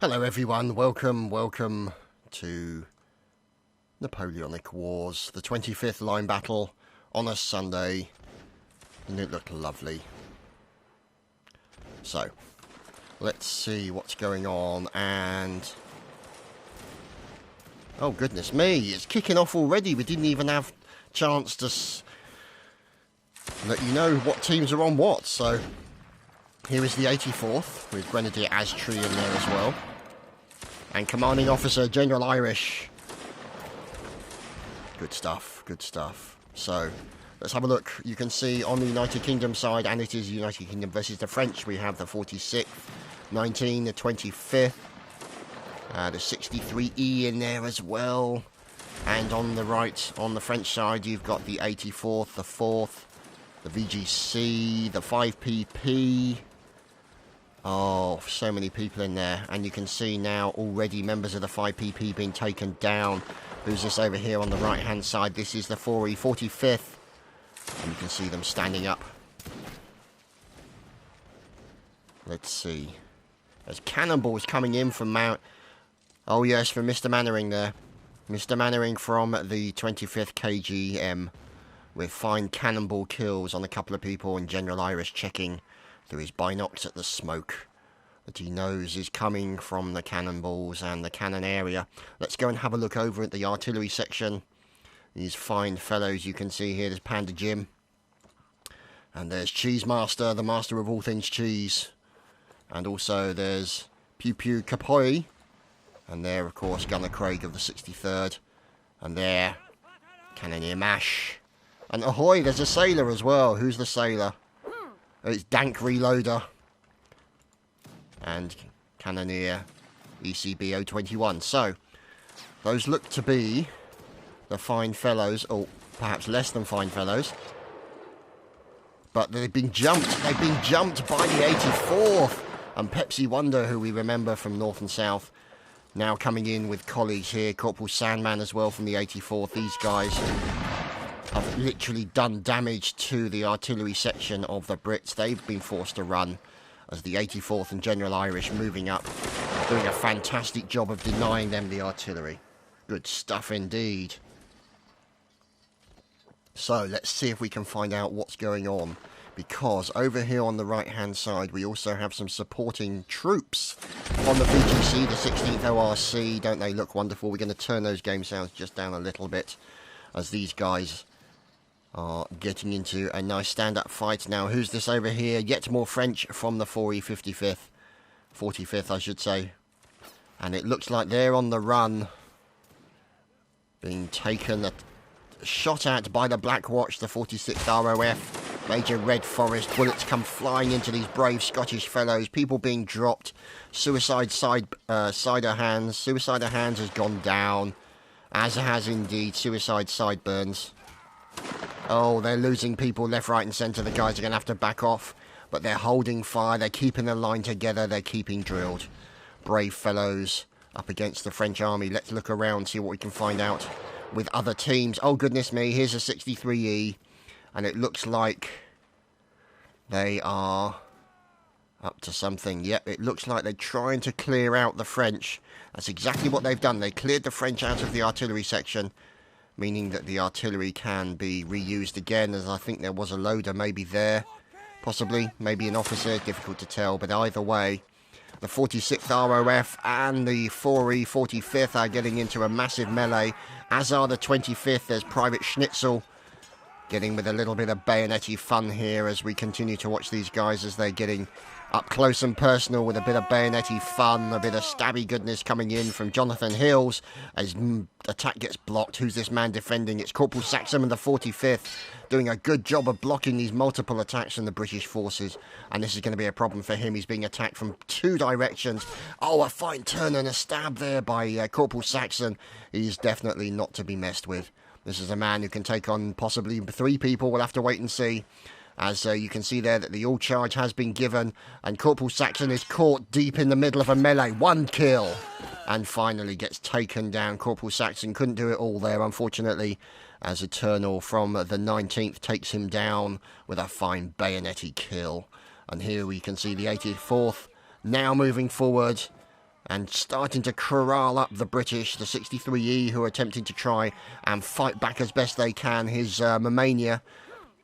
Hello everyone, welcome to Napoleonic Wars, the 25th line battle on a Sunday, and it looked lovely. So, let's see what's going on, and... oh goodness me, it's kicking off already. We didn't even have a chance to let you know what teams are on what. So, here is the 84th, with Grenadier Astree in there as well. And Commanding Officer General Irish. Good stuff, good stuff. So, let's have a look. You can see on the United Kingdom side, and it is United Kingdom versus the French, we have the 46th, 19, the 25th, the 63E in there as well. And on the right, on the French side, you've got the 84th, the 4th, the VGC, the 5PP. Oh, so many people in there. And you can see now already members of the 5PP being taken down. Who's this over here on the right-hand side? This is the 4E 45th. And you can see them standing up. Let's see. There's cannonballs coming in from Mount... oh, yes, from Mr. Mannering there. Mr. Mannering from the 25th KGM. With fine cannonball kills on a couple of people, and General Irish checking through his binocs at the smoke that he knows is coming from the cannonballs and the cannon area. Let's go and have a look over at the artillery section. These fine fellows you can see here. There's Panda Jim. And there's Cheese Master, the master of all things cheese. And also there's Pew Pew Capoi. And there, of course, Gunner Craig of the 63rd. And there, Cannoneer Mash. And ahoy, there's a sailor as well. Who's the sailor? It's Dank Reloader. And Cannoneer ECB 021. So, those look to be the fine fellows, or perhaps less than fine fellows. But they've been jumped. They've been jumped by the 84th. And Pepsi Wonder, who we remember from North and South, now coming in with colleagues here. Corporal Sandman as well from the 84th. These guys have literally done damage to the artillery section of the Brits. They've been forced to run as the 84th and General Irish moving up, doing a fantastic job of denying them the artillery. Good stuff indeed. So let's see if we can find out what's going on, because over here on the right hand side we also have some supporting troops on the VGC, the 16th ORC. Don't they look wonderful? We're going to turn those game sounds just down a little bit as these guys are getting into a nice stand-up fight. Now, who's this over here? Yet more French from the 4E 55th. 45th, I should say. And it looks like they're on the run. Being taken, shot at by the Black Watch, the 46th ROF. Major Red Forest. Bullets come flying into these brave Scottish fellows. People being dropped. Cider Hands. Suicider Hands has gone down. As has indeed Suicide Sideburns. Oh, they're losing people left, right and centre. The guys are going to have to back off. But they're holding fire. They're keeping the line together. They're keeping drilled. Brave fellows up against the French army. Let's look around, see what we can find out with other teams. Oh, goodness me. Here's a 63E. And it looks like they are up to something. Yep, it looks like they're trying to clear out the French. That's exactly what they've done. They cleared the French out of the artillery section, meaning that the artillery can be reused again, as I think there was a loader maybe there, possibly, maybe an officer, difficult to tell, but either way, the 46th ROF and the 4E 45th are getting into a massive melee, as are the 25th. There's Private Schnitzel getting with a little bit of bayonet-y fun here as we continue to watch these guys as they're getting up close and personal with a bit of bayonet-y fun, a bit of stabby goodness coming in from Jonathan Hills as attack gets blocked. Who's this man defending? It's Corporal Saxon and the 45th doing a good job of blocking these multiple attacks from the British forces, and this is going to be a problem for him. He's being attacked from two directions. Oh, a fine turn and a stab there by Corporal Saxon. He's definitely not to be messed with. This is a man who can take on possibly three people. We'll have to wait and see. As you can see there that the all charge has been given, and Corporal Saxon is caught deep in the middle of a melee. One kill, and finally gets taken down. Corporal Saxon couldn't do it all there, unfortunately, as Eternal from the 19th takes him down with a fine bayonet-y kill. And here we can see the 84th now moving forward and starting to corral up the British, the 63E, who are attempting to try and fight back as best they can. His Romania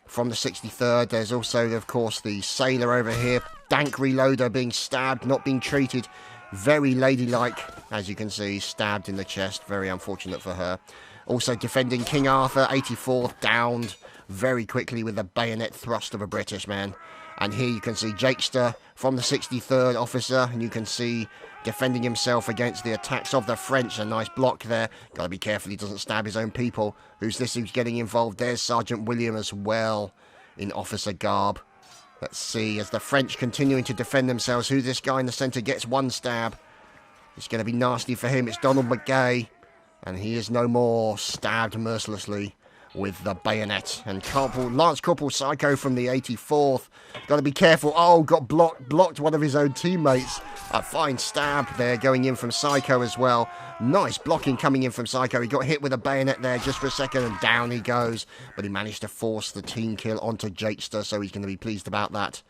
from the 63rd. There's also, of course, the sailor over here, dank reloader, being stabbed, not being treated. Very ladylike, as you can see, stabbed in the chest. Very unfortunate for her. Also defending King Arthur, 84th, downed very quickly with a bayonet thrust of a British man. And here you can see Jakester from the 63rd officer, and you can see defending himself against the attacks of the French. A nice block there. Got to be careful he doesn't stab his own people. Who's this who's getting involved? There's Sergeant William as well in officer garb. Let's see, as the French continuing to defend themselves, who this guy in the centre gets one stab. It's going to be nasty for him. It's Donald McGay, and he is no more, stabbed mercilessly with the bayonet. And Lance Corporal Psycho from the 84th. Got to be careful. Oh, got blocked one of his own teammates. A fine stab there going in from Psycho as well. Nice blocking coming in from Psycho. He got hit with a bayonet there just for a second, and down he goes. But he managed to force the team kill onto Jakester, so he's going to be pleased about that.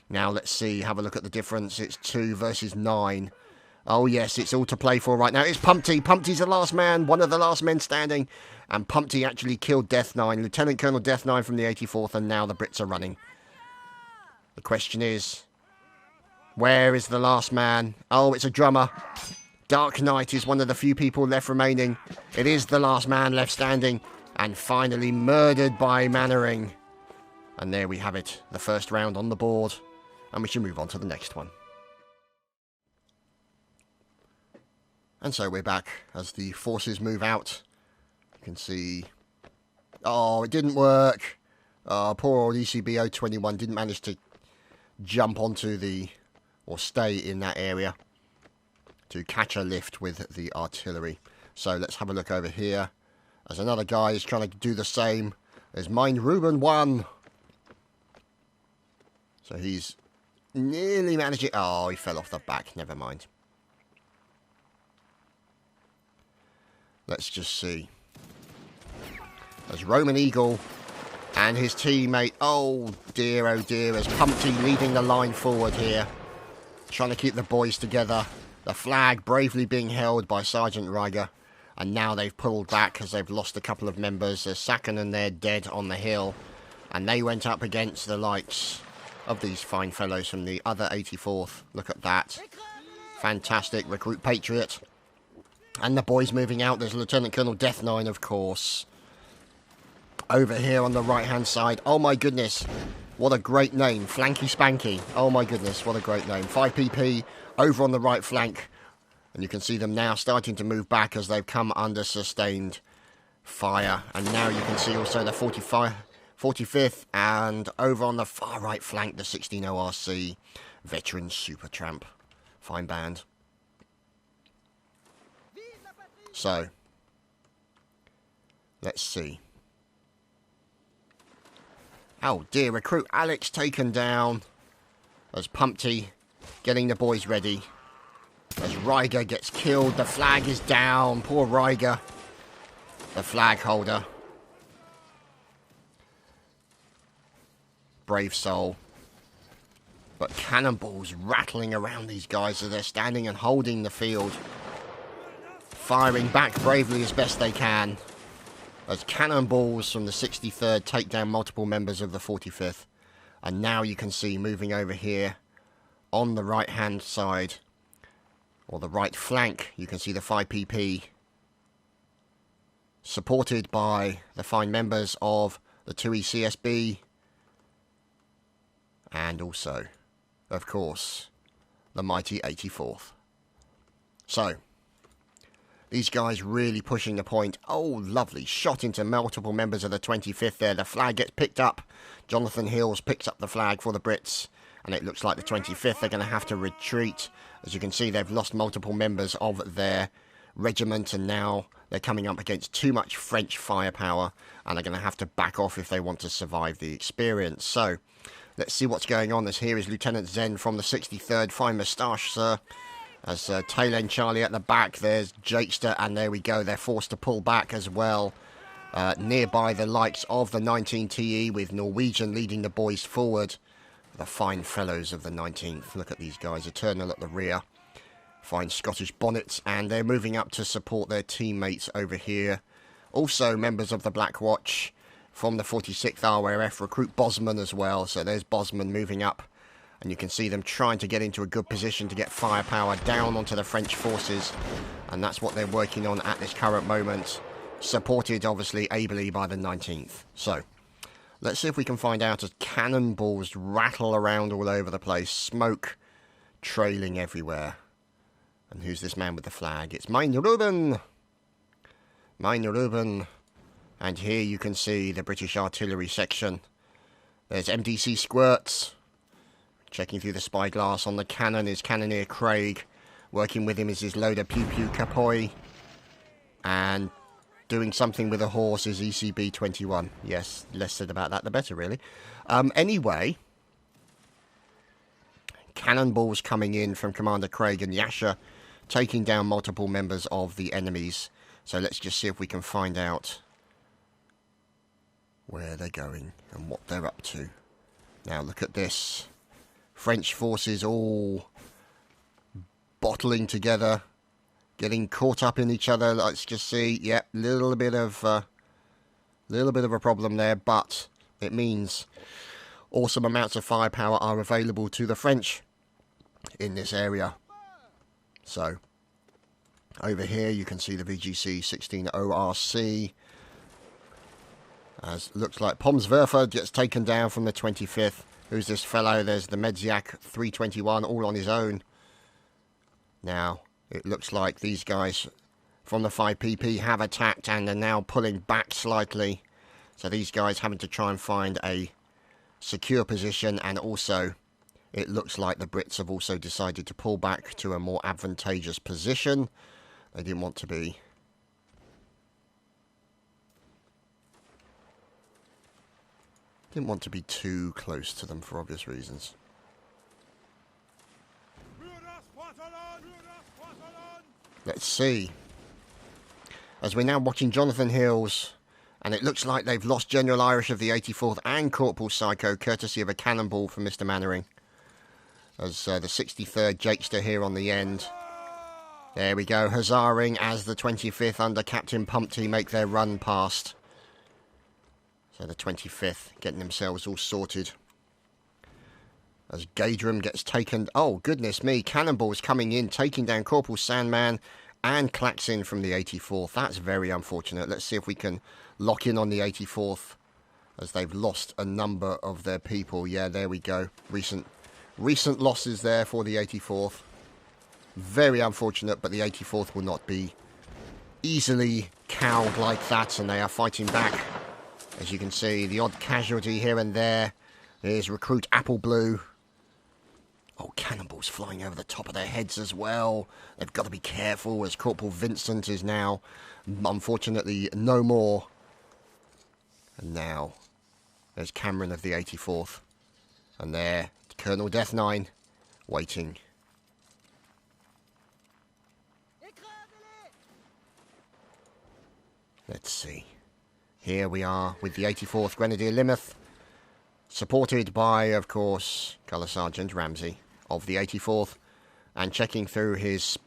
Now let's see, have a look at the difference. It's 2 versus 9. Oh yes, it's all to play for right now. It's Pumpty. Pumpty's the last man, one of the last men standing. And Pumpty actually killed Death 9, Lieutenant Colonel Death 9 from the 84th, and now the Brits are running. The question is, where is the last man? Oh, it's a drummer. Dark Knight is one of the few people left remaining. It is the last man left standing, and finally murdered by Mannering. And there we have it, the first round on the board, and we should move on to the next one. And so we're back as the forces move out. You can see... Oh, it didn't work. Poor old ECB 021 didn't manage to jump onto the... or stay in that area to catch a lift with the artillery. So let's have a look over here. As another guy is trying to do the same. There's Mine Ruben 1. So he's nearly managed it. Oh, he fell off the back. Never mind. Let's just see. There's Roman Eagle and his teammate. Oh dear, as Pumpty leading the line forward here. Trying to keep the boys together. The flag bravely being held by Sergeant Riger. And now they've pulled back as they've lost a couple of members. There's Sacken and they're dead on the hill. And they went up against the likes of these fine fellows from the other 84th. Look at that. Fantastic. Recruit Patriot. And the boys moving out. There's Lieutenant Colonel Death 9, of course. Over here on the right-hand side. Oh, my goodness. What a great name. Flanky Spanky. Oh, my goodness. What a great name. 5PP over on the right flank. And you can see them now starting to move back as they've come under sustained fire. And now you can see also the 45th. And over on the far right flank, the 16 ORC. Veteran Super Tramp. Fine band. So, let's see. Oh dear, Recruit Alex taken down. As Pumpty getting the boys ready. As Riger gets killed, the flag is down. Poor Riger, the flag holder. Brave soul. But cannonballs rattling around these guys as they're standing and holding the field. Firing back bravely as best they can. As cannonballs from the 63rd take down multiple members of the 45th. And now you can see moving over here on the right hand side, or the right flank, you can see the 5PP. Supported by the fine members of the 2ECSB. And also, of course, the mighty 84th. So, these guys really pushing the point. Oh, lovely. Shot into multiple members of the 25th there. The flag gets picked up. Jonathan Hills picks up the flag for the Brits. And it looks like the 25th are going to have to retreat. As you can see, they've lost multiple members of their regiment. And now they're coming up against too much French firepower. And they're going to have to back off if they want to survive the experience. So, let's see what's going on. This here is Lieutenant Zen from the 63rd. Fine moustache, sir. As tail end Charlie at the back, there's Jakester, and there we go. They're forced to pull back as well. Nearby the likes of the 19TE, with Norwegian leading the boys forward. The fine fellows of the 19th. Look at these guys. Eternal at the rear. Fine Scottish bonnets, and they're moving up to support their teammates over here. Also, members of the Black Watch from the 46th RAF recruit Bosman as well. So there's Bosman moving up, and you can see them trying to get into a good position to get firepower down onto the French forces, and that's what they're working on at this current moment, supported obviously ably by the 19th. So let's see if we can find out as cannonballs rattle around all over the place, smoke trailing everywhere. And who's this man with the flag? It's Mein Ruben! Mein Ruben. And here you can see the British artillery section. There's MDC squirts. Checking through the spyglass on the cannon is Cannoneer Craig. Working with him is his loader Pew Pew Capoy. And doing something with a horse is ECB 21. Yes, less said about that the better, really. Anyway, cannonballs coming in from Commander Craig and Yasha, taking down multiple members of the enemies. So let's just see if we can find out where they're going and what they're up to. Now look at this. French forces all bottling together, getting caught up in each other. Let's just see. Yep, little bit of a problem there, but it means awesome amounts of firepower are available to the French in this area. So over here you can see the VGC 16 ORC. As looks like Pomswerfer gets taken down from the 25th. Who's this fellow? There's the Medziak 321 all on his own. Now, it looks like these guys from the 5PP have attacked and are now pulling back slightly. So these guys having to try and find a secure position, and also it looks like the Brits have also decided to pull back to a more advantageous position. They didn't want to be too close to them for obvious reasons. Let's see. As we're now watching Jonathan Hills, and it looks like they've lost General Irish of the 84th and Corporal Psycho, courtesy of a cannonball from Mr. Mannering. As the 63rd Jakester here on the end. There we go, huzzaring as the 25th under Captain Pumpty make their run past. So the 25th getting themselves all sorted. As Gadram gets taken... Oh, goodness me. Cannonballs coming in, taking down Corporal Sandman and Klaxon from the 84th. That's very unfortunate. Let's see if we can lock in on the 84th, as they've lost a number of their people. Yeah, there we go. Recent losses there for the 84th. Very unfortunate, but the 84th will not be easily cowed like that, and they are fighting back. As you can see, the odd casualty here and there is Recruit Apple Blue. Oh, cannonballs flying over the top of their heads as well. They've got to be careful, as Corporal Vincent is now, unfortunately, no more. And now, there's Cameron of the 84th. And there, Colonel Death9, waiting. Let's see. Here we are with the 84th Grenadier Lymouth, supported by, of course, Colour Sergeant Ramsey of the 84th, and checking through his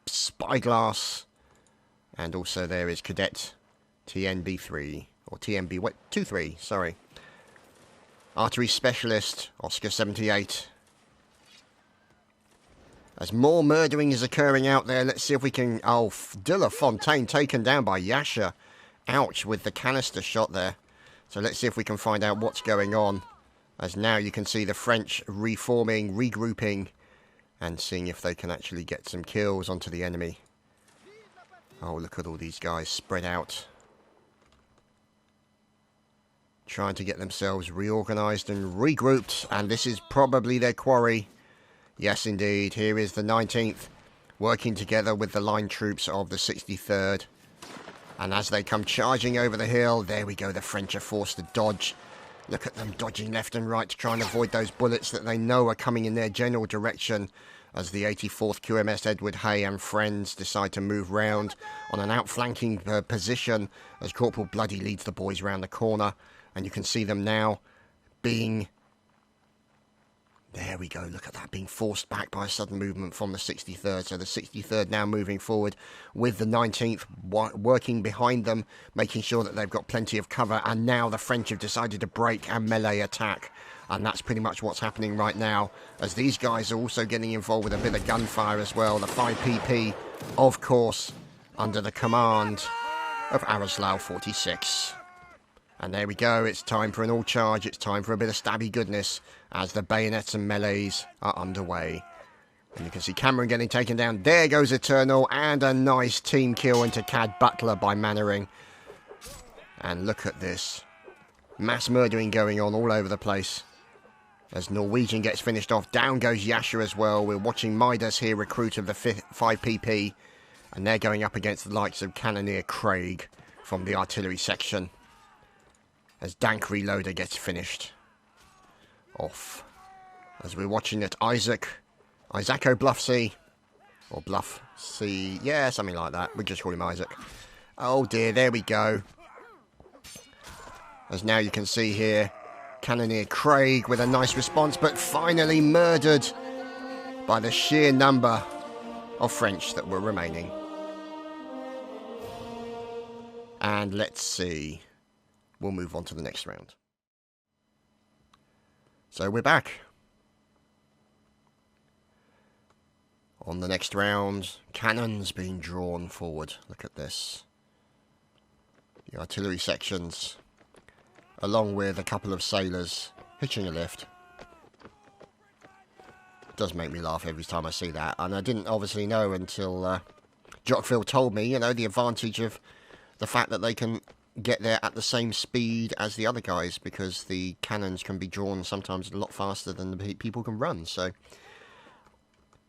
spyglass. And also there is Cadet TNB3, or TNB23, sorry. Artery Specialist, Oscar 78. As more murdering is occurring out there, let's see if we can... Oh, Dilla Fontaine taken down by Yasha. Ouch, with the canister shot there. So let's see if we can find out what's going on. As now you can see the French reforming, regrouping, and seeing if they can actually get some kills onto the enemy. Oh, look at all these guys spread out, trying to get themselves reorganised and regrouped. And this is probably their quarry. Yes, indeed. Here is the 19th, working together with the line troops of the 63rd. And as they come charging over the hill, there we go, the French are forced to dodge. Look at them dodging left and right to try and avoid those bullets that they know are coming in their general direction, as the 84th QMS Edward Hay and friends decide to move round on an outflanking position as Corporal Bloody leads the boys round the corner. And you can see them now being There we go, look at that, being forced back by a sudden movement from the 63rd. So the 63rd now moving forward with the 19th working behind them, making sure that they've got plenty of cover. And now the French have decided to break and melee attack. And that's pretty much what's happening right now, as these guys are also getting involved with a bit of gunfire as well. The 5PP, of course, under the command of Aroslav 46. And there we go, it's time for an all-charge, it's time for a bit of stabby goodness as the bayonets and melees are underway. And you can see Cameron getting taken down. There goes Eternal, and a nice team kill into Cad Butler by Mannering. And look at this. Mass murdering going on all over the place. As Norwegian gets finished off, down goes Yasha as well. We're watching Midas here, recruit of the 5PP. And they're going up against the likes of Cannoneer Craig from the artillery section. As Dank Reloader gets finished off. As we're watching it, Isaaco Bluffsea. Or Bluffsea. Yeah, something like that. We'll just call him Isaac. Oh dear, there we go. As now you can see here, Cannoneer Craig with a nice response, but finally murdered by the sheer number of French that were remaining. And let's see. We'll move on to the next round. So we're back. On the next round, cannons being drawn forward. Look at this. The artillery sections, along with a couple of sailors hitching a lift. It does make me laugh every time I see that. And I didn't obviously know until Jockville told me, you know, the advantage of the fact that they can get there at the same speed as the other guys, because the cannons can be drawn sometimes a lot faster than the people can run. So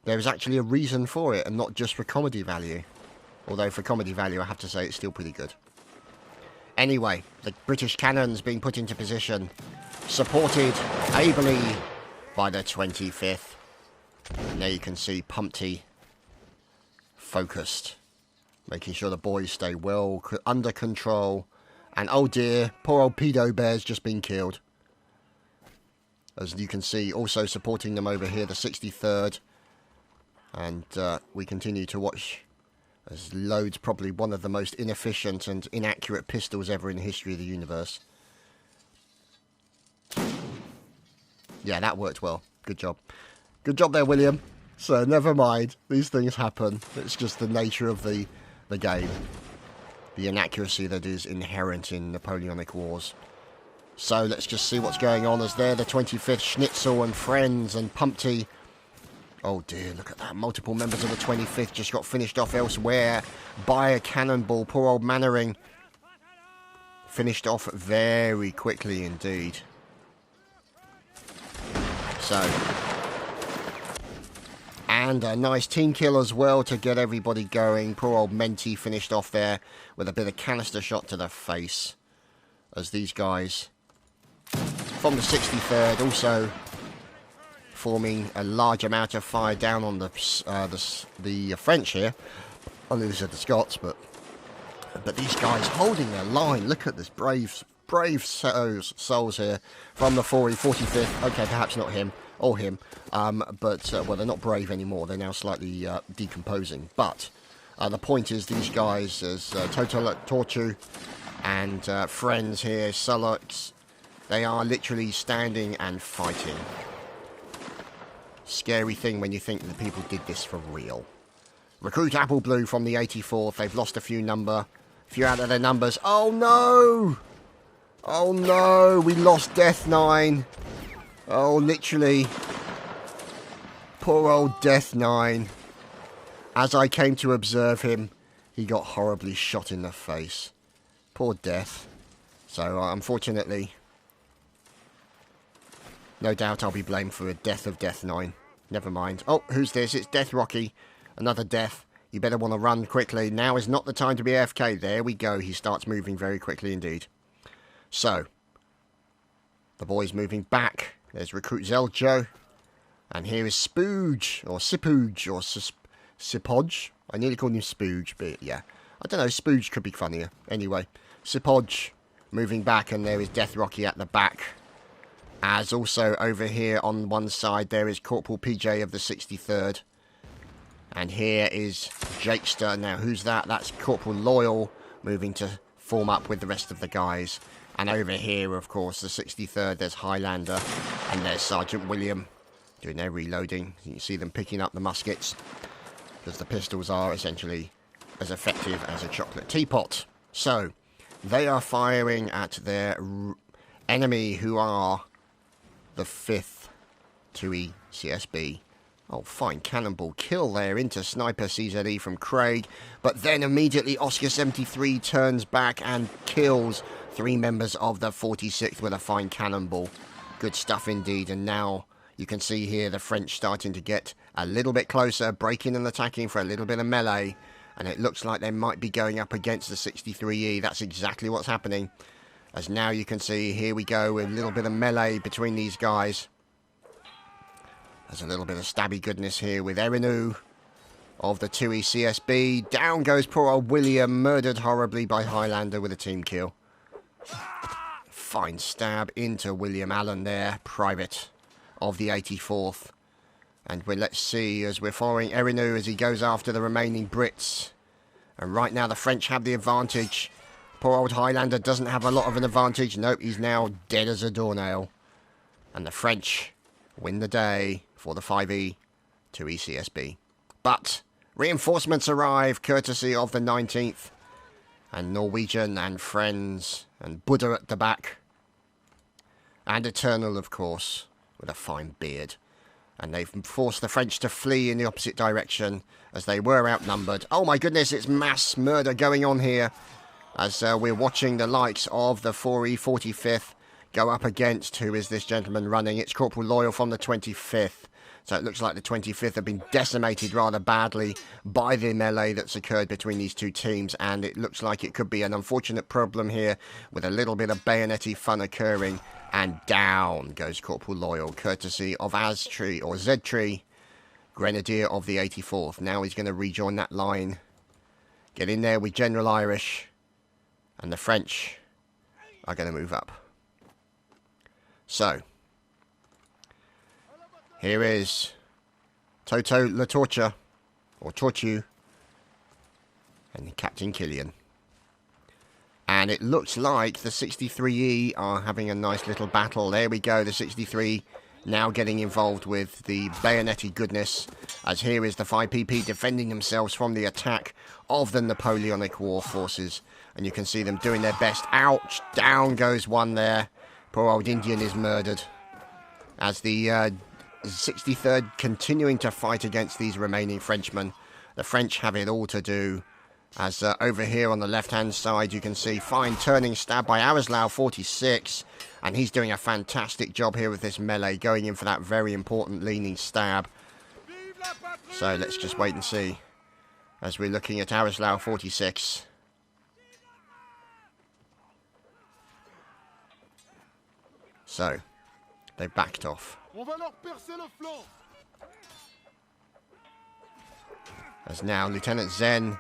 there is actually a reason for it, and not just for comedy value. Although for comedy value, I have to say it's still pretty good. Anyway, the British cannons being put into position, supported ably by the 25th. And there you can see Pumpty focused, making sure the boys stay well under control. And oh dear, poor old Pedo Bear's just been killed. As you can see, also supporting them over here, the 63rd. And we continue to watch as loads probably one of the most inefficient and inaccurate pistols ever in the history of the universe. Yeah, that worked well. Good job. Good job there, William. So, never mind. These things happen. It's just the nature of the game. The inaccuracy that is inherent in Napoleonic Wars. So, let's just see what's going on as there. The 25th Schnitzel and friends and Pumpty. Oh dear, look at that. Multiple members of the 25th just got finished off elsewhere by a cannonball. Poor old Mannering. Finished off very quickly indeed. So, and a nice team kill as well to get everybody going. Poor old Menti finished off there with a bit of canister shot to the face. As these guys from the 63rd also forming a large amount of fire down on the French here. I nearly said the Scots, but these guys holding their line. Look at this brave souls here from the 45th. Okay, perhaps not him or him, but well, they're not brave anymore. They're now slightly decomposing. But the point is, these guys, as Total Torchu and friends here, Sulux, they are literally standing and fighting. Scary thing when you think that people did this for real. Recruit Apple Blue from the 84th. They've lost a few out of their numbers. Oh no! Oh no! We lost Death 9. Oh, literally. Poor old Death 9. As I came to observe him, he got horribly shot in the face. Poor Death. So, unfortunately, no doubt I'll be blamed for a death of Death 9. Never mind. Oh, who's this? It's Death Rocky. Another death. You better want to run quickly. Now is not the time to be AFK. There we go. He starts moving very quickly indeed. So, the boys moving back. There's Recruit Zeljo. And here is Spooge, or Sipooge, or Sipodge. I nearly called him Spooge, but yeah. I don't know, Spooge could be funnier. Anyway, Sipodge moving back, and there is Death Rocky at the back. As also over here on one side there is Corporal PJ of the 63rd. And here is Jakester. Now who's that? That's Corporal Loyal moving to form up with the rest of the guys. And over here, of course, the 63rd, there's Highlander and there's Sergeant William doing their reloading. You can see them picking up the muskets because the pistols are essentially as effective as a chocolate teapot. So, they are firing at their enemy who are the 5th 2E CSB. Oh, fine cannonball kill there into Sniper CZE from Craig. But then immediately Oscar 73 turns back and kills 3 members of the 46th with a fine cannonball. Good stuff indeed. And now you can see here the French starting to get a little bit closer, breaking and attacking for a little bit of melee. And it looks like they might be going up against the 63E. That's exactly what's happening. As now you can see, here we go with a little bit of melee between these guys. There's a little bit of stabby goodness here with Erinu of the 2E CSB. Down goes poor old William, murdered horribly by Highlander with a team kill. Fine stab into William Allen there, private of the 84th. And let's see as we're following Erinu as he goes after the remaining Brits. And right now the French have the advantage. Poor old Highlander doesn't have a lot of an advantage. Nope, he's now dead as a doornail. And the French win the day for the 5E 2E CSB. But reinforcements arrive courtesy of the 19th. And Norwegian and friends and Buddha at the back. And Eternal, of course, with a fine beard. And they've forced the French to flee in the opposite direction as they were outnumbered. Oh my goodness, it's mass murder going on here as we're watching the likes of the 4E 45th go up against, who is this gentleman running? It's Corporal Loyal from the 25th. So it looks like the 25th have been decimated rather badly by the melee that's occurred between these two teams. And it looks like it could be an unfortunate problem here with a little bit of bayonet-y fun occurring. And down goes Corporal Loyal, courtesy of Aztree, or Ztree, Grenadier of the 84th. Now he's going to rejoin that line. Get in there with General Irish. And the French are going to move up. So, here is Toto La Torture, or Tortu, and Captain Killian. And it looks like the 63E are having a nice little battle. There we go, the 63 now getting involved with the bayonet-y goodness, as here is the 5PP defending themselves from the attack of the Napoleonic war forces. And you can see them doing their best. Ouch! Down goes one there. Poor old Indian is murdered. As the 63rd continuing to fight against these remaining Frenchmen. The French have it all to do. As over here on the left-hand side, you can see fine turning stab by Arislao 46. And he's doing a fantastic job here with this melee, going in for that very important leaning stab. So let's just wait and see. As we're looking at Arislao 46. So, they backed off. As now, Lieutenant Zen,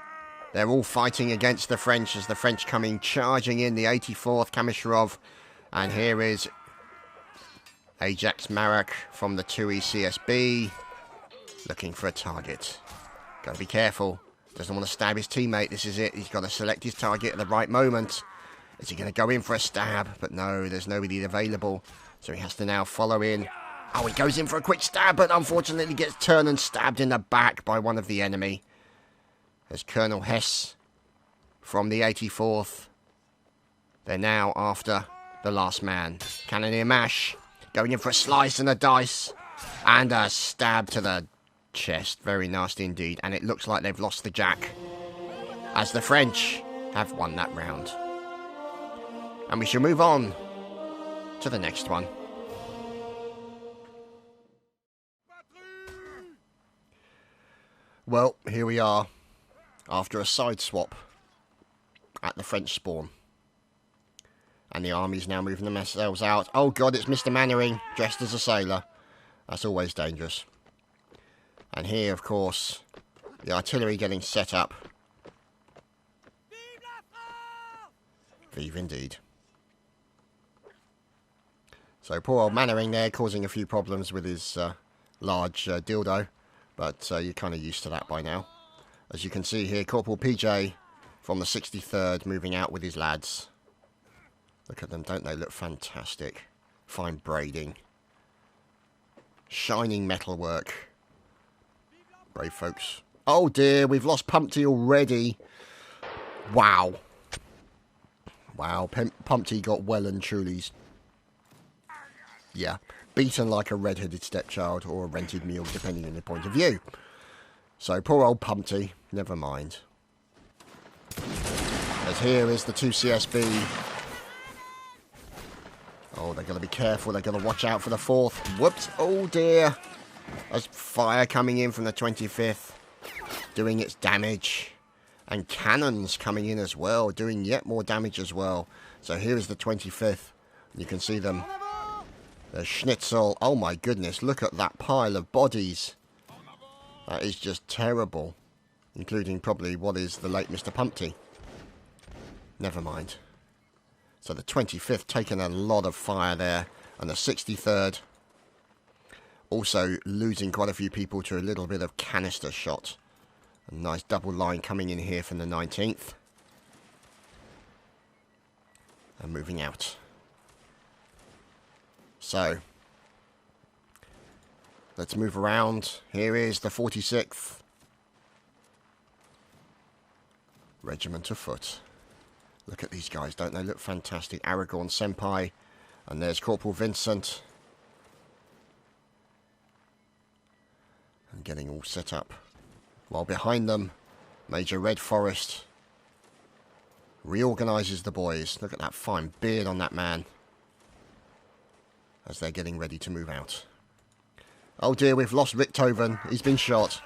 they're all fighting against the French as the French coming charging in the 84th Kamysharov. And here is Ajax Marak from the 2E CSB, looking for a target. Gotta be careful. Doesn't want to stab his teammate. This is it. He's got to select his target at the right moment. Is he going to go in for a stab? But no, there's nobody available. So he has to now follow in. Oh, he goes in for a quick stab, but unfortunately gets turned and stabbed in the back by one of the enemy. There's Colonel Hess from the 84th. They're now after the last man. Cannoneer Mash going in for a slice and a dice. And a stab to the chest. Very nasty indeed. And it looks like they've lost the jack, as the French have won that round. And we shall move on to the next one. Well, here we are, after a side swap at the French spawn. And the army's now moving themselves out. Oh god, it's Mr. Mannering, dressed as a sailor. That's always dangerous. And here, of course, the artillery getting set up. Vive indeed. So poor old Mannering there, causing a few problems with his large dildo. But you're kind of used to that by now. As you can see here, Corporal PJ from the 63rd moving out with his lads. Look at them, don't they look fantastic? Fine braiding. Shining metalwork. Brave folks. Oh dear, we've lost Pumpty already. Wow. Wow, Pumpty got well and truly... yeah, beaten like a red-headed stepchild or a rented mule, depending on your point of view. So, poor old Pumpty, never mind. As here is the 2 CSB. Oh, they're going to be careful, they're going to watch out for the 4th. Whoops, oh dear. There's fire coming in from the 25th, doing its damage. And cannons coming in as well, doing yet more damage as well. So here is the 25th. You can see them. The Schnitzel. Oh my goodness, look at that pile of bodies. That is just terrible. Including probably what is the late Mr. Pumpty. Never mind. So the 25th taking a lot of fire there. And the 63rd also losing quite a few people to a little bit of canister shot. A nice double line coming in here from the 19th. And moving out. So, let's move around. Here is the 46th Regiment of Foot. Look at these guys, don't they look fantastic? Aragorn Senpai. And there's Corporal Vincent. And getting all set up. While behind them, Major Red Forest reorganises the boys. Look at that fine beard on that man. As they're getting ready to move out. Oh dear, we've lost Richthofen. He's been shot.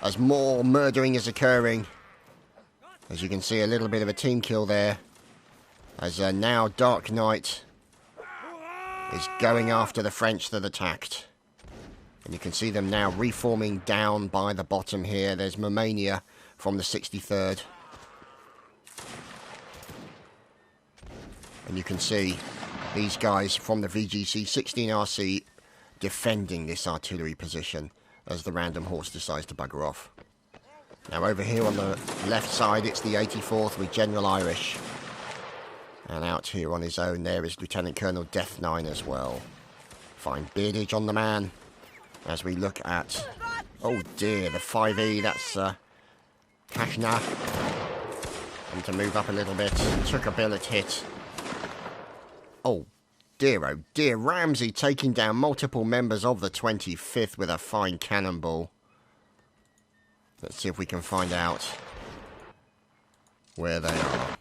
As more murdering is occurring. As you can see, a little bit of a team kill there. As now Dark Knight is going after the French that attacked. And you can see them now reforming down by the bottom here. There's Momania from the 63rd. And you can see these guys from the VGC 16RC defending this artillery position as the random horse decides to bugger off. Now over here on the left side, it's the 84th with General Irish. And out here on his own, there is Lieutenant Colonel Death9 as well. Fine beardage on the man. As we look at, oh dear, the 5E, that's Kashna. And to move up a little bit, took a billet hit. Oh dear, Ramsey taking down multiple members of the 25th with a fine cannonball. Let's see if we can find out where they are.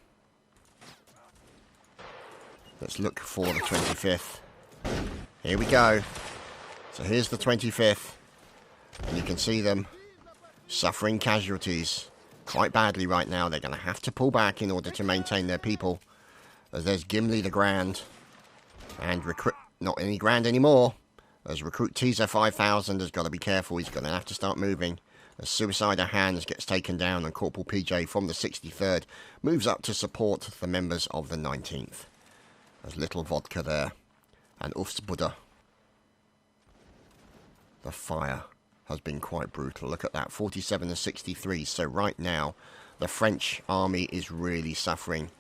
Let's look for the 25th. Here we go. So here's the 25th, and you can see them suffering casualties quite badly right now. They're going to have to pull back in order to maintain their people. As there's Gimli the Grand, and Recruit, not any Grand anymore. As Recruit Teaser 5000 has got to be careful. He's going to have to start moving. As Suicider Hands gets taken down, and Corporal PJ from the 63rd moves up to support the members of the 19th. There's Little Vodka there, and Ufs Buddha. The fire has been quite brutal. Look at that, 47 to 63. So right now, the French army is really suffering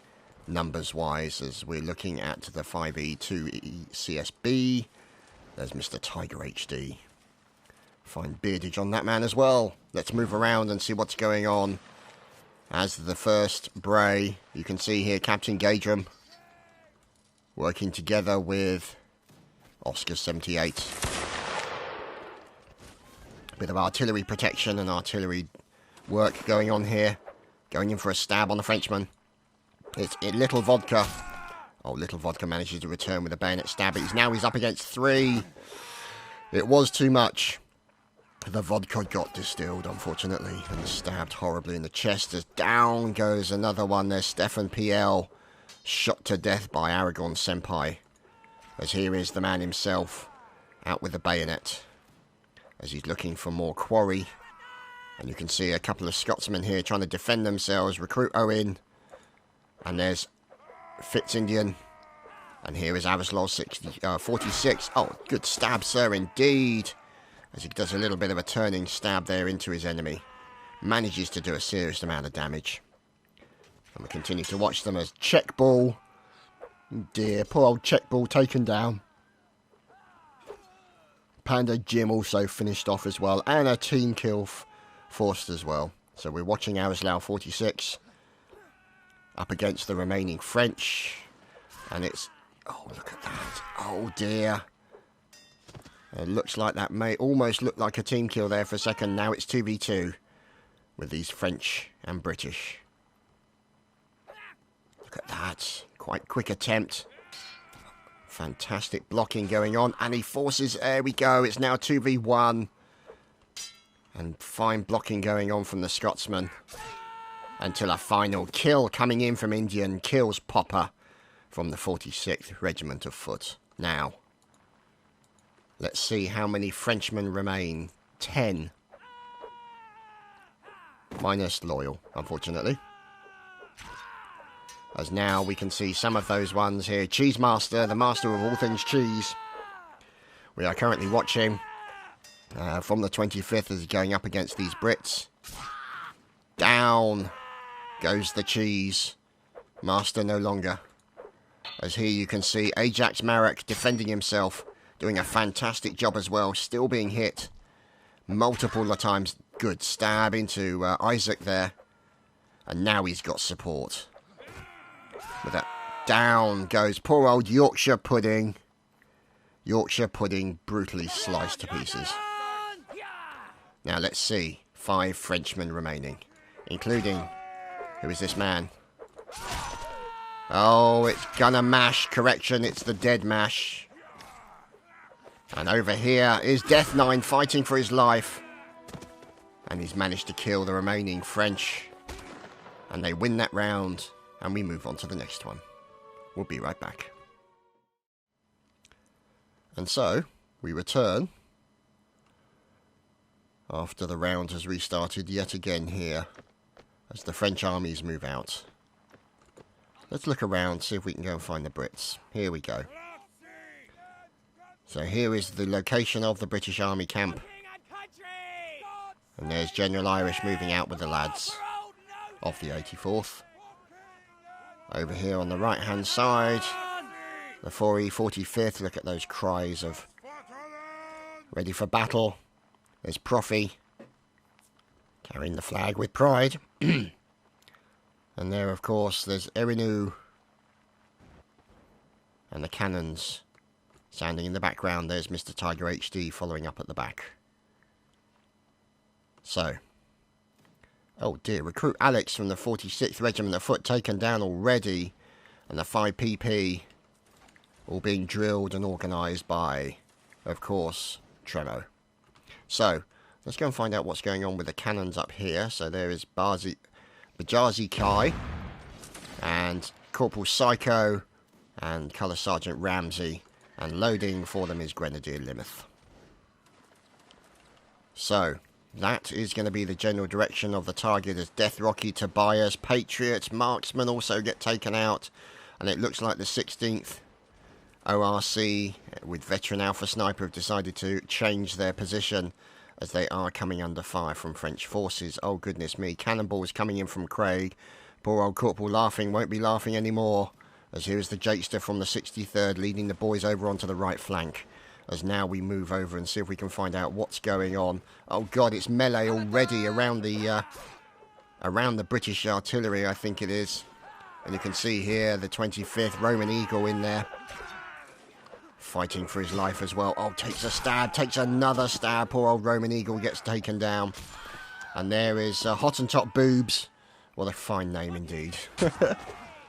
numbers-wise as we're looking at the 5E, 2E, CSB. There's Mr. Tiger HD. Fine beardage on that man as well. Let's move around and see what's going on. As the 1st Bray, you can see here Captain Gadram working together with Oscar 78. Bit of artillery protection and artillery work going on here. Going in for a stab on the Frenchman. It's Little Vodka. Oh, Little Vodka manages to return with a bayonet stab. But he's up against 3. It was too much. The vodka got distilled, unfortunately, and stabbed horribly in the chest. As down goes another one. There's Stefan PL, shot to death by Aragorn Senpai. As here is the man himself, out with the bayonet. As he's looking for more quarry. And you can see a couple of Scotsmen here trying to defend themselves. Recruit Owen. And there's Fitz Indian. And here is Arislaw 46. Oh, good stab, sir, indeed. As he does a little bit of a turning stab there into his enemy. Manages to do a serious amount of damage. And we continue to watch them as check ball. Dear, poor old check ball taken down. Panda Jim also finished off as well. And a team kill forced as well. So we're watching Arislaw 46 up against the remaining French. And it's... Oh, look at that. Oh, dear. It looks like that may almost look like a team kill there for a second. Now it's 2v2 with these French and British. Look at that. Quite quick attempt. Fantastic blocking going on. And he forces... There we go. It's now 2v1. And fine blocking going on from the Scotsman. Until a final kill coming in from Indian. Kills Popper from the 46th Regiment of Foot. Now, let's see how many Frenchmen remain. 10. Minus Loyal, unfortunately. As now we can see some of those ones here. Cheese Master, the master of all things cheese. We are currently watching from the 25th as he's going up against these Brits. Down goes the cheese. Master no longer. As here you can see Ajax Marek defending himself. Doing a fantastic job as well. Still being hit multiple times. Good stab into Isaac there. And now he's got support. With that, down goes poor old Yorkshire Pudding. Yorkshire Pudding brutally sliced to pieces. Now let's see. 5 Frenchmen remaining. Including... Who is this man? Oh, it's Gunner Mash. Correction, it's the Dead Mash. And over here is Death Nine fighting for his life. And he's managed to kill the remaining French. And they win that round. And we move on to the next one. We'll be right back. And so, we return. After the round has restarted yet again here. As the French armies move out. Let's look around, see if we can go and find the Brits. Here we go. So here is the location of the British Army camp. And there's General Irish moving out with the lads of the 84th. Over here on the right hand side, the 4E 45th. Look at those cries of ready for battle. There's Profi carrying the flag with pride. And there, of course, there's Erinu and the cannons sounding in the background. There's Mr. Tiger HD following up at the back. So, oh dear, recruit Alex from the 46th Regiment of Foot taken down already. And the 5PP all being drilled and organised by, of course, Tremo. So, let's go and find out what's going on with the cannons up here. So there is Bajazi Kai and Corporal Psycho and Colour Sergeant Ramsey, and loading for them is Grenadier Limeth. So that is going to be the general direction of the target, as Death Rocky, Tobias, Patriots, Marksman also get taken out, and it looks like the 16th ORC with Veteran Alpha Sniper have decided to change their position as they are coming under fire from French forces. Oh, goodness me. Cannonballs coming in from Craig. Poor old Corporal laughing, won't be laughing anymore. As here is the Jakester from the 63rd leading the boys over onto the right flank. As now we move over and see if we can find out what's going on. Oh, God, it's melee already around the British artillery, I think it is. And you can see here the 25th Roman Eagle in there. Fighting for his life as well. Oh, takes a stab, takes another stab. Poor old Roman Eagle gets taken down. And there is Hottentot Boobs. What a fine name indeed.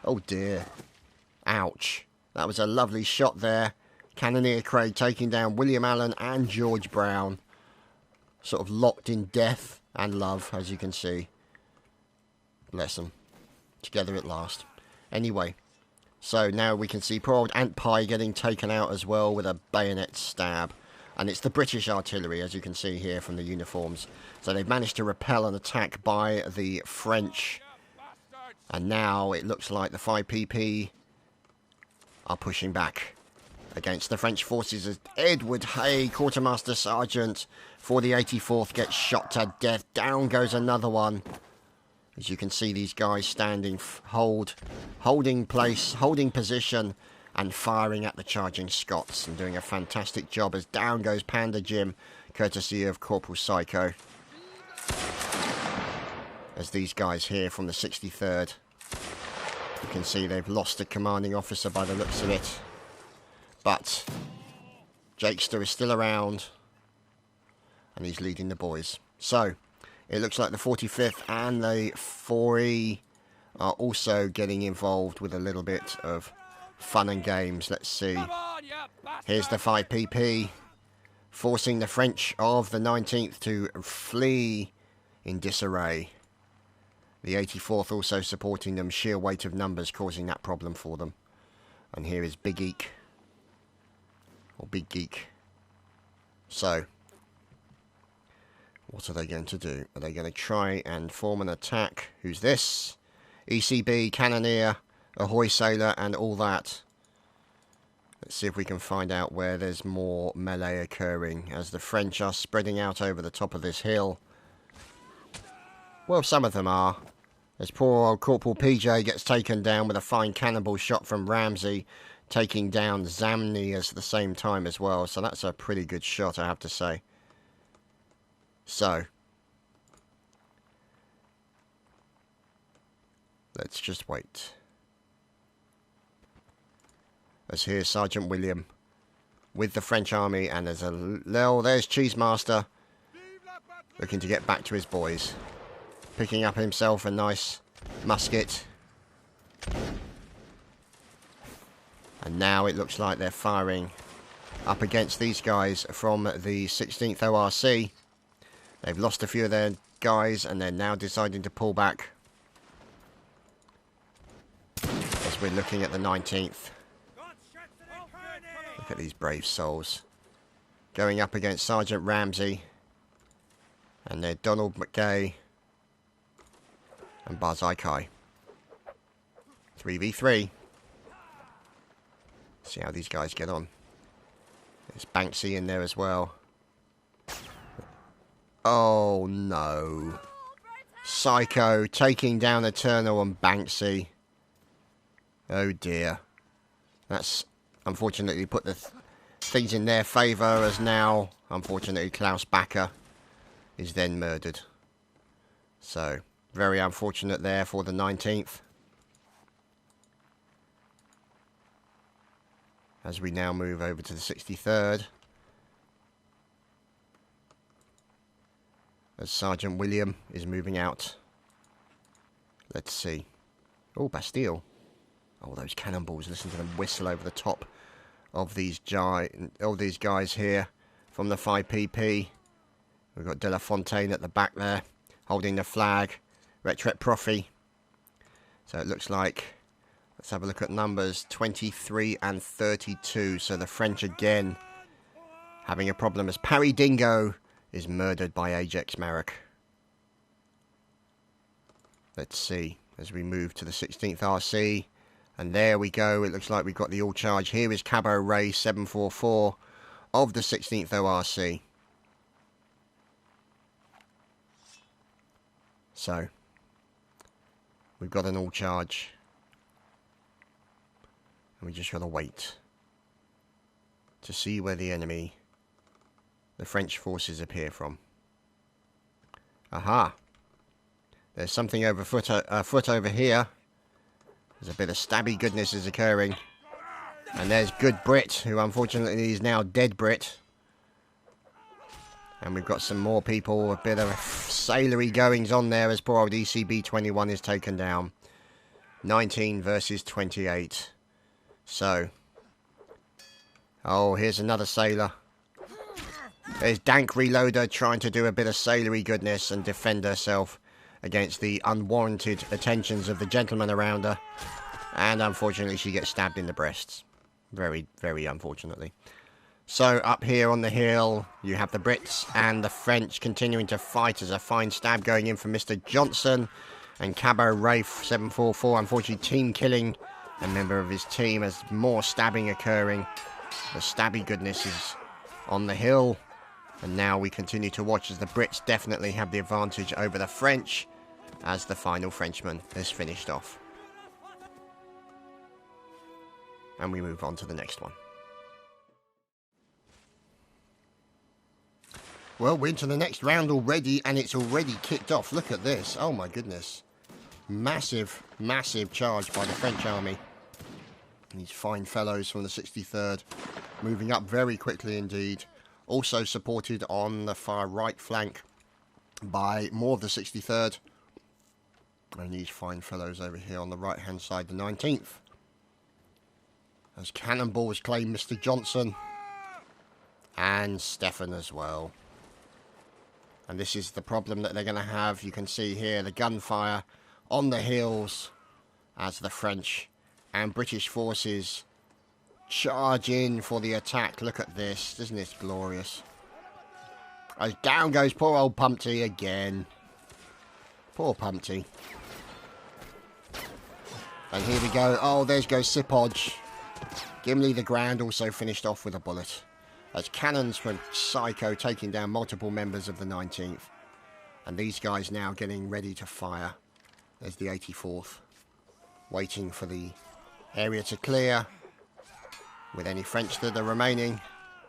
Oh dear. Ouch. That was a lovely shot there. Cannoneer Craig taking down William Allen and George Brown. Sort of locked in death and love, as you can see. Bless them. Together at last. Anyway. So now we can see poor old Ant Pie getting taken out as well with a bayonet stab. And it's the British artillery, as you can see here from the uniforms. So they've managed to repel an attack by the French. And now it looks like the 5PP are pushing back against the French forces as Edward Hay, Quartermaster Sergeant for the 84th, gets shot to death. Down goes another one. As you can see, these guys standing, holding place, holding position, and firing at the charging Scots, and doing a fantastic job as down goes Panda Jim, courtesy of Corporal Psycho. As these guys here from the 63rd, you can see they've lost a commanding officer by the looks of it. But Jakester is still around, and he's leading the boys. So, it looks like the 45th and the 4E are also getting involved with a little bit of fun and games. Let's see. Here's the 5PP, forcing the French of the 19th to flee in disarray. The 84th also supporting them, sheer weight of numbers causing that problem for them. And here is Big Eek. Or Big Geek. So, what are they going to do? Are they going to try and form an attack? Who's this? ECB, Cannoneer, Ahoy Sailor, and all that. Let's see if we can find out where there's more melee occurring, as the French are spreading out over the top of this hill. Well, some of them are. As poor old Corporal PJ gets taken down with a fine cannonball shot from Ramsey, taking down Zamni at the same time as well. So that's a pretty good shot, I have to say. So, let's just wait. As here's Sergeant William with the French army, and there's there's Cheesemaster looking to get back to his boys, picking up himself a nice musket. And now it looks like they're firing up against these guys from the 16th ORC. They've lost a few of their guys, and they're now deciding to pull back. As we're looking at the 19th. Look at these brave souls. Going up against Sergeant Ramsey. And they're Donald McGay. And Buzz Ikai. 3v3. See how these guys get on. There's Banksy in there as well. Oh no. Psycho taking down Eternal and Banksy. Oh dear. That's unfortunately put the things in their favour, as now, unfortunately, Klaus Backer is then murdered. So, very unfortunate there for the 19th. As we now move over to the 63rd. As Sergeant William is moving out. Let's see. Oh, Bastille. Oh, those cannonballs. Listen to them whistle over the top of these guys here from the 5PP. We've got De La Fontaine at the back there, holding the flag. Retret Profi. So it looks like, let's have a look at numbers, 23 and 32. So the French again having a problem as Parry Dingo is murdered by Ajax Marek. Let's see, as we move to the 16th RC. And there we go, it looks like we've got the all charge. Here is Cabo Ray 744 of the 16th ORC. So, we've got an all charge. And we just got to wait to see where the enemy, the French forces, appear from. Aha! There's something afoot over here. There's a bit of stabby goodness is occurring. And there's Good Brit, who unfortunately is now Dead Brit. And we've got some more people, a bit of sailory goings on there as poor old ECB 21 is taken down. 19 versus 28. So. Oh, here's another sailor. There's Dank Reloader trying to do a bit of sailory goodness and defend herself against the unwarranted attentions of the gentleman around her. And unfortunately she gets stabbed in the breasts. Very, very unfortunately. So up here on the hill you have the Brits and the French continuing to fight, as a fine stab going in from Mr. Johnson. And Cabo Rafe 744 unfortunately team killing a member of his team as more stabbing occurring. The stabby goodness is on the hill. And now we continue to watch as the Brits definitely have the advantage over the French as the final Frenchman is finished off. And we move on to the next one. Well, we're into the next round already, and it's already kicked off. Look at this. Oh, my goodness. Massive, massive charge by the French army. These fine fellows from the 63rd moving up very quickly indeed. Also supported on the far right flank by more of the 63rd. And these fine fellows over here on the right-hand side, the 19th. As cannonballs claim Mr. Johnson. And Stefan as well. And this is the problem that they're going to have. You can see here the gunfire on the hills as the French and British forces charge in for the attack. Look at this. Isn't this glorious? As down goes poor old Pumpty again. Poor Pumpty. And here we go. Oh, there goes Sipodge. Gimli the Grand also finished off with a bullet. As cannons from Psycho taking down multiple members of the 19th. And these guys now getting ready to fire. There's the 84th. Waiting for the area to clear. With any French that are remaining.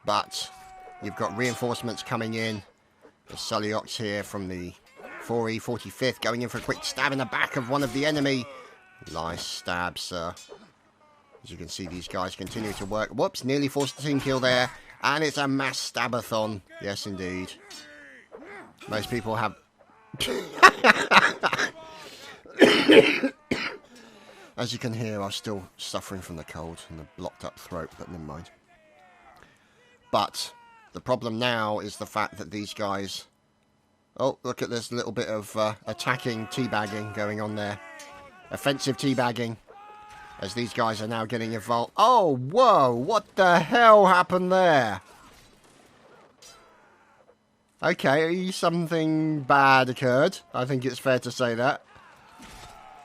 But you've got reinforcements coming in. The Sully-Ox here from the 4E 45th going in for a quick stab in the back of one of the enemy. Nice stab, sir. As you can see, these guys continue to work. Whoops, nearly forced a team kill there. And it's a mass stabathon. Yes, indeed. Most people have... As you can hear, I'm still suffering from the cold and the blocked up throat, but never mind. But the problem now is the fact that these guys... Oh, look at this little bit of attacking teabagging going on there. Offensive teabagging. As these guys are now getting involved. Oh, whoa! What the hell happened there? Okay, something bad occurred. I think it's fair to say that.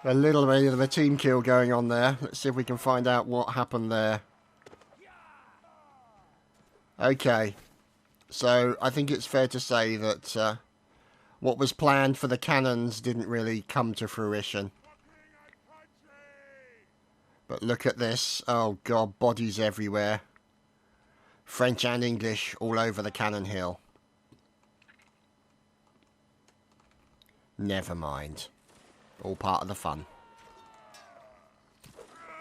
A little bit of a team kill going on there. Let's see if we can find out what happened there. Okay. So, I think it's fair to say that what was planned for the cannons didn't really come to fruition. But look at this. Oh, God, bodies everywhere. French and English all over the cannon hill. Never mind. All part of the fun.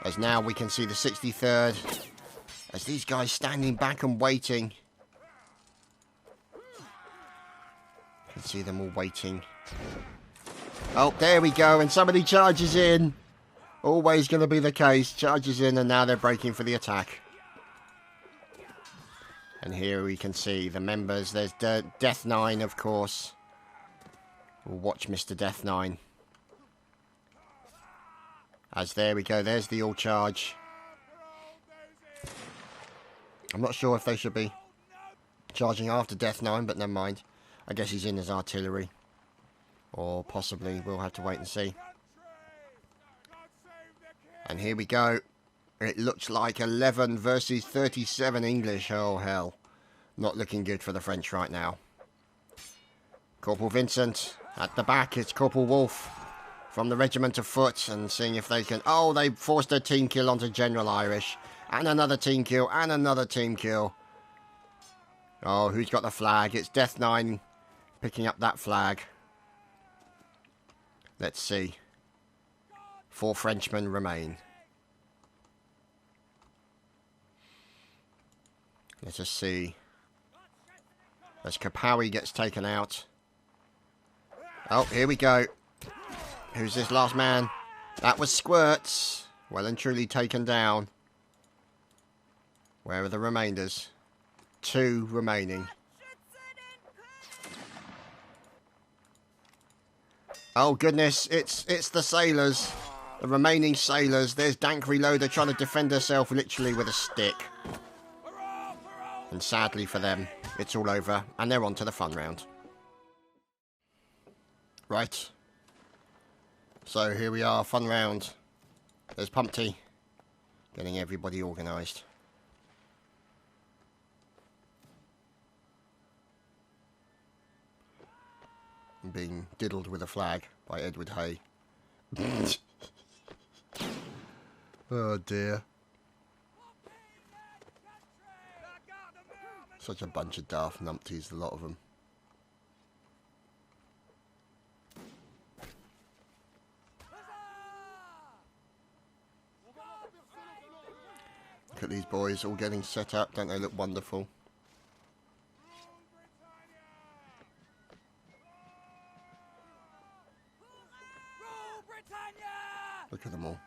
As now we can see the 63rd. As these guys standing back and waiting. You can see them all waiting. Oh, there we go. And somebody charges in. Always going to be the case. Charges in and now they're breaking for the attack. And here we can see the members. There's Death 9, of course. We'll watch Mr. Death 9. As there we go. There's the all charge. I'm not sure if they should be charging after Death 9, but never mind. I guess he's in his artillery. Or possibly we'll have to wait and see. And here we go. It looks like 11 versus 37 English. Oh, hell. Not looking good for the French right now. Corporal Vincent. At the back, it's Corporal Wolfe from the Regiment of Foot. And seeing if they can... Oh, they forced a team kill onto General Irish. And another team kill. And another team kill. Oh, who's got the flag? It's Death 9 picking up that flag. Let's see. 4 Frenchmen remain. Let us see. As Kapawi gets taken out. Oh, here we go. Who's this last man? That was Squirts. Well and truly taken down. Where are the remainders? 2 remaining. Oh goodness, it's the sailors. The remaining sailors. There's Dank Reloader trying to defend herself literally with a stick. And sadly for them, it's all over. And they're on to the fun round. Right. So here we are, fun round. There's Pumpty. Getting everybody organised. And being diddled with a flag by Edward Hay. Oh dear. Such a bunch of daft numpties, a lot of them. Look at these boys all getting set up, don't they look wonderful? Look at them all.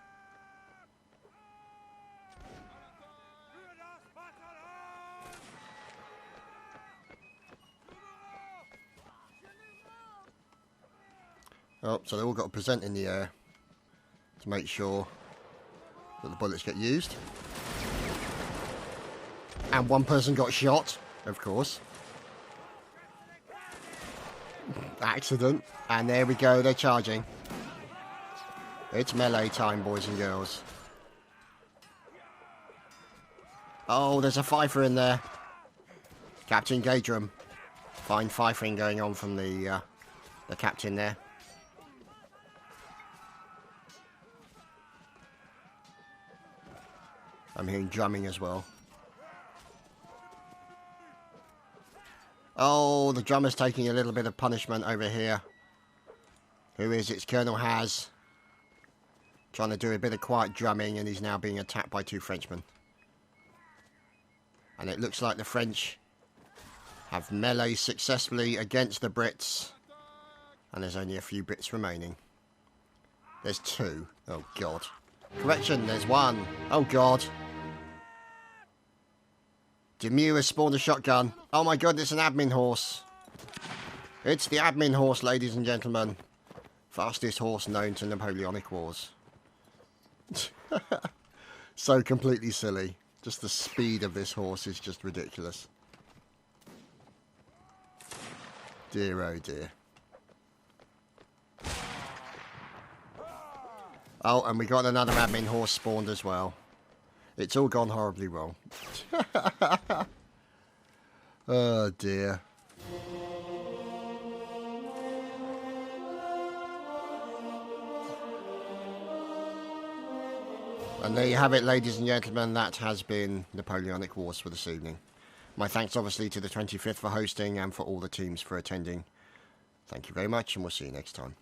Oh, so they've all got to present in the air to make sure that the bullets get used. And one person got shot, of course. Accident. And there we go, they're charging. It's melee time, boys and girls. Oh, there's a fifer in there. Captain Gadram. Fine fifing going on from the captain there. I'm hearing drumming as well. Oh, the drummer's taking a little bit of punishment over here. Who is it? It's Colonel Has. Trying to do a bit of quiet drumming, and he's now being attacked by two Frenchmen. And it looks like the French have melee successfully against the Brits. And there's only a few Brits remaining. There's two. Oh, God. Correction, there's one. Oh, God. Demure has spawned a shotgun. Oh, my God, it's an admin horse. It's the admin horse, ladies and gentlemen. Fastest horse known to Napoleonic Wars. So completely silly. Just the speed of this horse is just ridiculous. Dear, oh dear. Oh, and we got another admin horse spawned as well. It's all gone horribly wrong. Oh dear. And there you have it, ladies and gentlemen. That has been Napoleonic Wars for this evening. My thanks obviously to the 25th for hosting and for all the teams for attending. Thank you very much, and we'll see you next time.